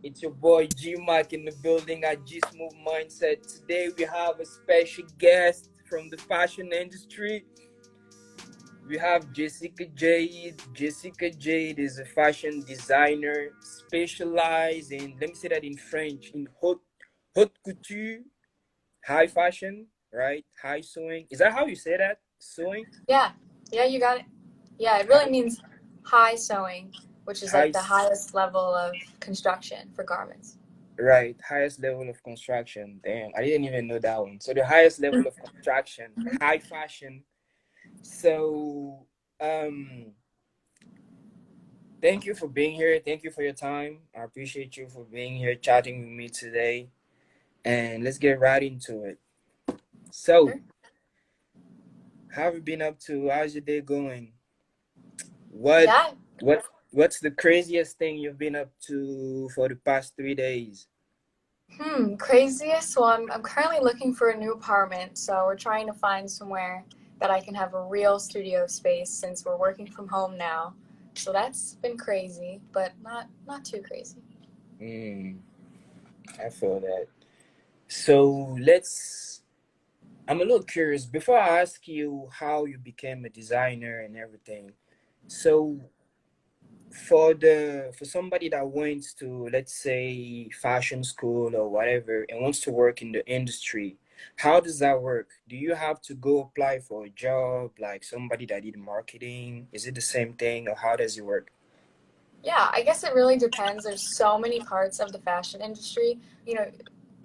It's your boy G Mac in the building at G Smooth Mindset. Today we have a special guest from the fashion industry. We have Jessica Jade. Jessica Jade is a fashion designer specialized in, let me say that in French, in haute couture, high fashion, right? High sewing. Is that how you say that? Sewing? Yeah, yeah, you got it. Yeah, it really High, means high sewing, which is like high, the highest level of construction for garments. right, highest level of construction. Damn, I didn't even know that one. So the highest level of construction, Mhm. high fashion. So um thank you for being here. Thank you for your time. I appreciate you for being here chatting with me today. And let's get right into it. So, Sure. how have you been up to? How's your day going? What Yeah. what's the craziest thing you've been up to for the past 3 days? Craziest. Well, I'm currently looking for a new apartment, so we're trying to find somewhere that I can have a real studio space since we're working from home now. So that's been crazy, but not too crazy. Mm, I feel that. So I'm a little curious. Before I ask you how you became a designer and everything, so for somebody that wants to, let's say, fashion school or whatever and wants to work in the industry, how does that work? Do you have to go apply for a job like somebody that did marketing? Is it the same thing, or how does it work? Yeah, I guess it really depends. There's so many parts of the fashion industry. You know,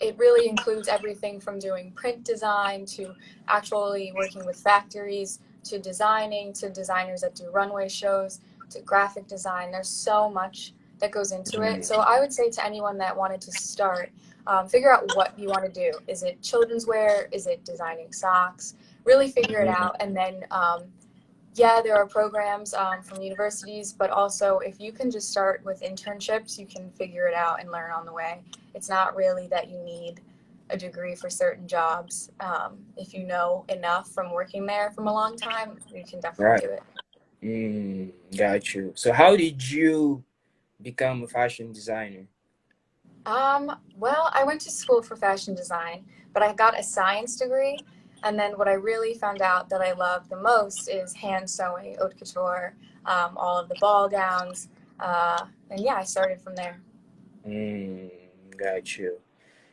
it really includes everything from doing print design to actually working with factories to designing to designers that do runway shows to graphic design. There's so much that goes into it. Mm, So I would say to anyone that wanted to start, figure out what you want to do. Is it children's wear? Is it designing socks? Really figure it mm, out, and then yeah, there are programs from universities, but also if you can just start with internships, you can figure it out and learn on the way. It's not really that you need a degree for certain jobs. If you know enough from working there from a long time, you can definitely right. do it. Got you. So how did you become a fashion designer? Well, I went to school for fashion design, but I got a science degree. And then what I really found out that I love the most is hand sewing, haute couture, all of the ball gowns. And yeah, I started from there. Mm, got you.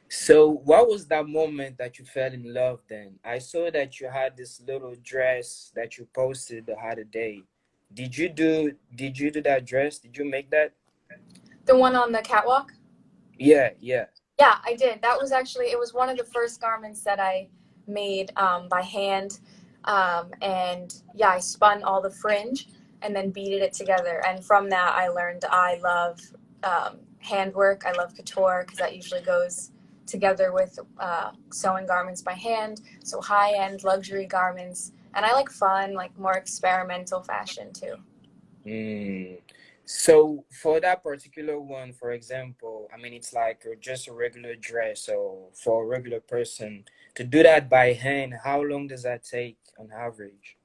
So, what was that moment that you fell in love then? I saw that you had this little dress that you posted the other day. Did you do that dress? Did you make that? The one on the catwalk? Yeah, yeah. Yeah, I did. That was actually, it was one of the first garments that I made by hand. And yeah, I spun all the fringe and then beaded it together. And from that, I learned I love handwork. I love couture because that usually goes together with sewing garments by hand. So high end luxury garments. And I like fun, like more experimental fashion too. Mm. So for that particular one, for example, I mean, it's like just a regular dress. So for a regular person to do that by hand, how long does that take on average?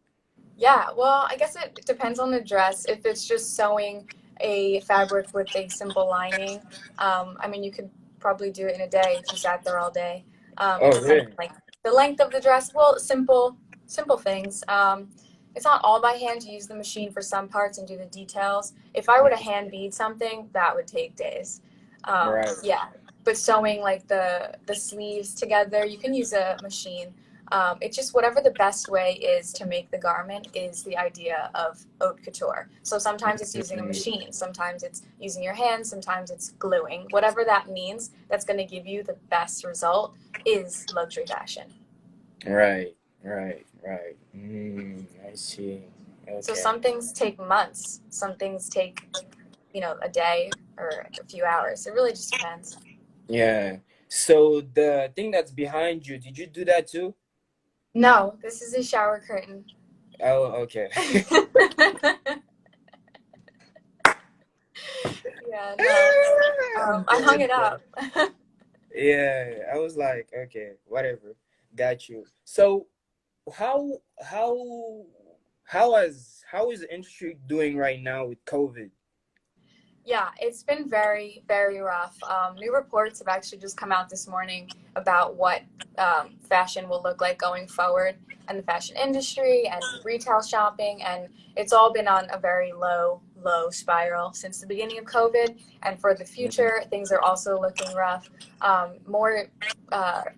Yeah, well, I guess it depends on the dress. If it's just sewing a fabric with a simple lining, I mean, you could probably do it in a day if you sat there all day. It Oh, depends really? on like the length of the dress. Well, simple things. It's not all by hand. You use the machine for some parts and do the details. If I were to hand bead something, that would take days. Right. Yeah, but sewing like the sleeves together, you can use a machine. It's just whatever the best way is to make the garment is the idea of haute couture. So sometimes it's using a Mm, machine, sometimes it's using your hands, sometimes it's gluing. Whatever that means, that's going to give you the best result is luxury fashion. right, right. I see. So Okay. some things take months, some things take, a day or a few hours. It really just depends. Yeah. So the thing that's behind you, did you do that too? No, this is a shower curtain. Oh, okay. Yeah, no. I'm I hung dead, it bro. up. Yeah, I was like, okay, whatever. Got you. So how how how is the industry doing right now with COVID? Yeah, it's been very, very rough. New reports have actually just come out this morning about what fashion will look like going forward and the fashion industry and retail shopping. And it's all been on a very low, low spiral since the beginning of COVID. And for the future, things are also looking rough. More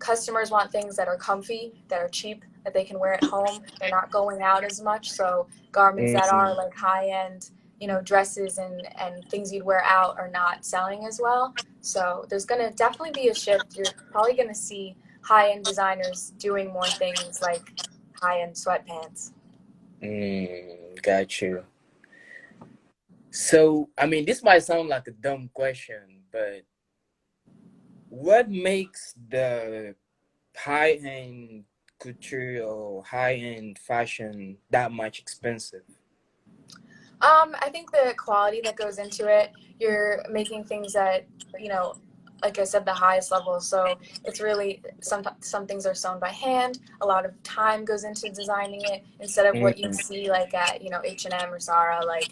customers want things that are comfy, that are cheap, that they can wear at home. They're not going out as much. So garments that are Mm, like high end, dresses and things you'd wear out are not selling as well. So there's going to definitely be a shift. You're probably going to see high-end designers doing more things like high-end sweatpants. got you. So, I mean, this might sound like a dumb question, but what makes the high-end couture or high-end fashion that much expensive? I think the quality that goes into it, you're making things at, you know, like I said, the highest level. So it's really some things are sewn by hand. A lot of time goes into designing it instead of what you'd Mm, see like at, H&M or Zara. Like,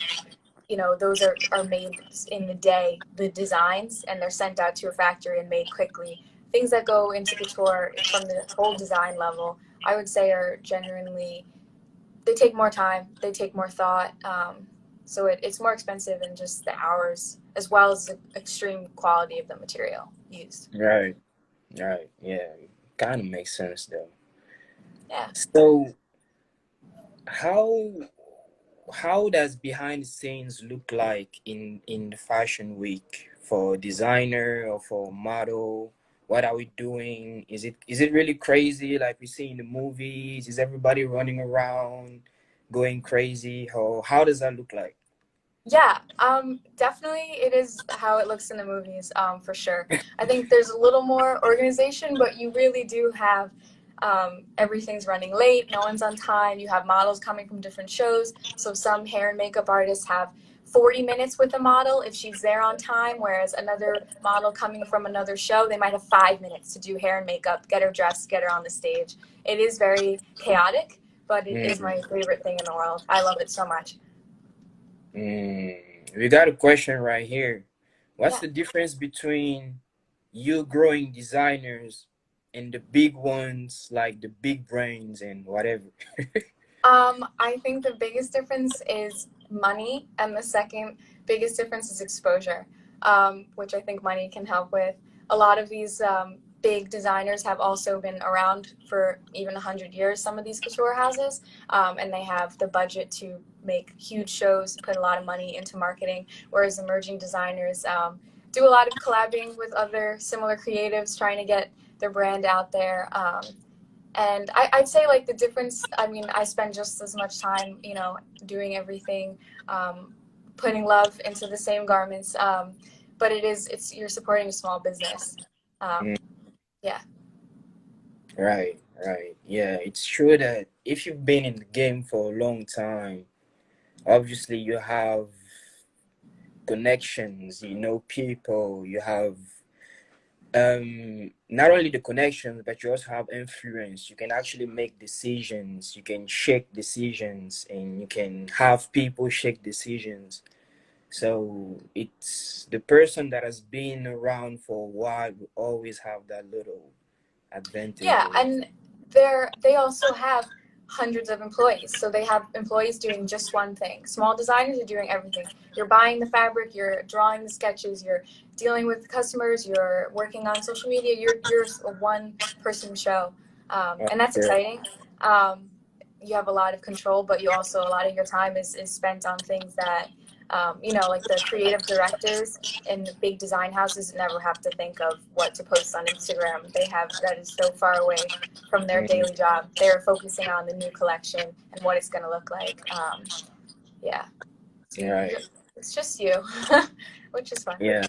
those are made in the day, the designs, and they're sent out to a factory and made quickly. Things that go into couture from the whole design level, I would say, are genuinely, they take more time, they take more thought. So it's more expensive in just the hours as well as the extreme quality of the material used. right, right. Yeah, kind of makes sense though. Yeah. So, how how does behind the scenes look like in the fashion week for designer or for model? What are we doing? Is it really crazy like we see in the movies? Is everybody running around going crazy? How does that look like? Yeah, definitely it is how it looks in the movies, for sure. I think there's a little more organization, but you really do have everything's running late, no one's on time. You have models coming from different shows. So some hair and makeup artists have 40 minutes with a model if she's there on time, whereas another model coming from another show, they might have 5 minutes to do hair and makeup, get her dressed, get her on the stage. It is very chaotic, but it is Mm, my favorite thing in the world. I love it so much. we got a question right here. What's Yeah. the difference between you growing designers and the big ones like the big brains and whatever? I think the biggest difference is money, and the second biggest difference is exposure, which I think money can help with. A lot of these big designers have also been around for even 100 years, some of these couture houses, and they have the budget to make huge shows, put a lot of money into marketing, whereas emerging designers do a lot of collabing with other similar creatives, trying to get their brand out there. And I'd say like the difference, I mean, I spend just as much time, doing everything, putting love into the same garments. But you're supporting a small business. Um, Mm, yeah. right, right. Yeah, it's true that if you've been in the game for a long time, obviously you have connections, you know people, you have not only the connections, but you also have influence. You can actually make decisions, you can shake decisions, and you can have people shake decisions. So it's the person that has been around for a while will always have that little Yeah, advantages. and they also have hundreds of employees. So they have employees doing just one thing. Small designers are doing everything. You're buying the fabric, you're drawing the sketches, you're dealing with customers, you're working on social media. You're a one person show, and that's Yeah. exciting. You have a lot of control, but you also a lot of your time is spent on things that like the creative directors in the big design houses never have to think of what to post on Instagram. They have that is so far away from their Mm, daily job. They're focusing on the new collection and what it's going to look like. Yeah, so right. it's just you, which is fun. Yeah.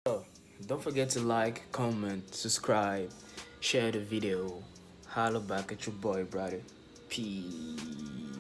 Oh, don't forget to like, comment, subscribe, share the video. Holla back at your boy, brother. Peace.